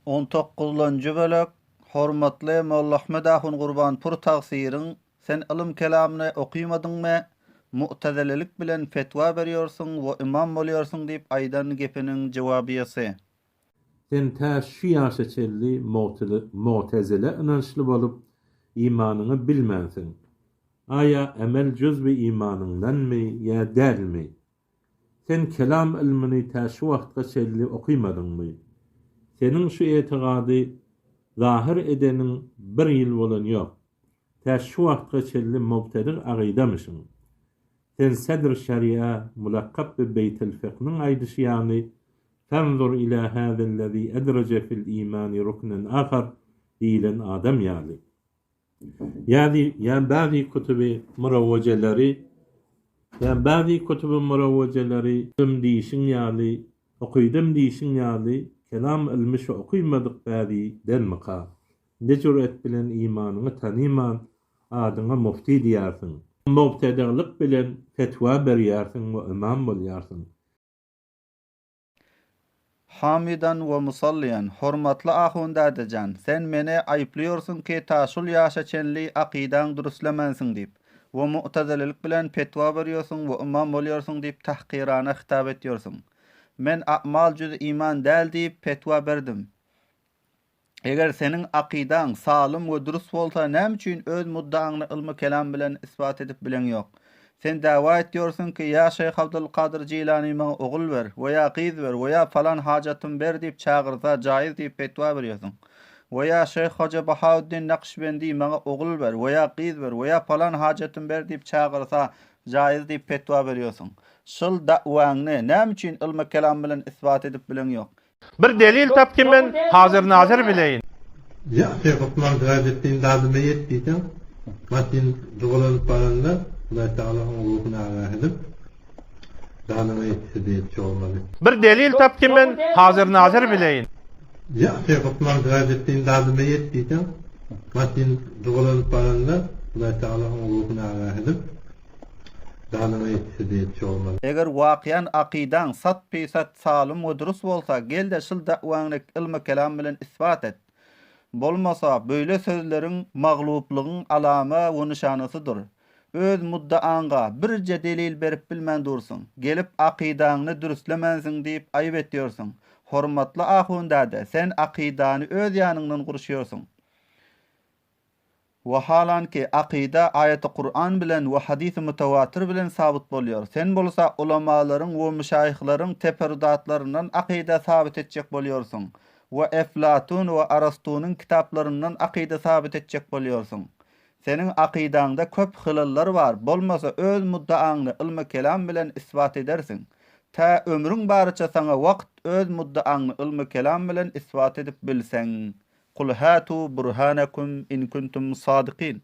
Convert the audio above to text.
19-njy bölek. Hormatly Molla Ahmed Ahun Gurban pur tagsirin. Sen ilim kelamyny okuýmadyňmy? Mu'tezililik bilen fetwa berýärsiň we imam bolýarsyň diýip aýdan gepiniň jogabyysy. Sen şu ýaşa çelli Mu'tezile inançly bolup imanyny bilmänsiň. Aya emel cüzbi imanyndanmy ýa dälmi? Sen kelam ilmini şu wagtga çelli okuýmadyňmy? Senin şu etigady zahir edenin bir ýyl bolan ýok. Şu wagtga çelli mubtedi agydamyşyň. Sen sedr şeria mulakkab bi beytil fiqh'nin aýdyşy ýagny tanzur ila hadzellezî edraje fil imani ruknan ahar diýilen adam ýaly. Yani bazı kutubi muravvaceleri diýişiň ýaly, okuýdym diýişiň ýaly, kelam ilmi şu okuýmadyk bazı denmeka. Ne cüret bilen imanyny tanyman adyňa mufti diýersiň. Mubtedilik bilen fetwa berýärsiň we imam bolýarsyň. Hamidan we musalliyan. Hormatly ahundadyjan, sen meni aýplaýarsyň ki taşul ýaşa çenli aqidaň durustlamensiň diýip we mu'tezililik bilen fetwa berýärsiň we imam bolýarsyň diýip tahqirana hitap etýärsiň. Men a'mal jüz iman däl diýip fetwa berdim. Eger senin aqidaň salym we durus bolsa, näme üçin öz muddaňy ilmi kelam bilen isbat edip bilen ýok? Sen dawa etýärsiň ki ýa Şeyh Abdulkadir Jilani maňa ogul ber, we ýa qiz ber, we ýa falan hajatym ber diýip çagyrsa jaýyz diýip fetwa berýärsiň. We ýa Şeyh Hoca Bahauddin Nakşbendi maňa ogul ber, we ýa qiz ber, we ýa falan hajatym ber diýip çagyrsa jaýyz diýip fetwa berýärsiň. Şol da'waňy näme üçin ilmi kelam bilen isbat edip bilen ýok? Bir delil tapkin men hazır nazır bileyin. Ya Şeyh'tan gazettin dadıma yetdiýdi. Matin dogalanıp baranda Allah Ta'ala'nın ruhuna ağırdım. Dadıma yetdi diýip olmaly. Bir delil tapkin men hazır nazır bileyin. Ya Şeyh'tan gazettin dadıma yetdiýdi. Matin dogalanıp baranda Allah Ta'ala'nın ruhuna ağırdım. Eger waqiyan aqidaň 100% salym we durus bolsa, gel de şol da'waňy ilmi kelam bilen isbat et. Bolmasa böyle sözleriň magluplygyň alama we nişanasydyr. Öz muddaňa birje delil berip bilmän dursun. Gelip aqidaňy durustlemensiň diýip aýyp etýärsiň. Hormatly ahundada, sen aqidany öz ýanyňdan guruşýarsyň. Ve halanki aqida ayet-i Kur'an bilen ve hadis-i mutawatir bilen sabit bolýar. Sen bolsa ulamaların ve müşayihlaryň teferrudatlaryndan aqida sabit etjek bolýarsyň. Ve Eflatun ve Arastu'nun kitaplarından aqida sabit etjek bolýarsyň. Senin aqidaňda köp hylallar bar. Bolmasa öz muddaňy ilmi kelam bilen isbat edersin. Ta ömrüň barça sana wagt öz muddaňy ilmi kelam bilen isbat edip bilsen. Kul hatu burhanakum in kuntum sadiqin.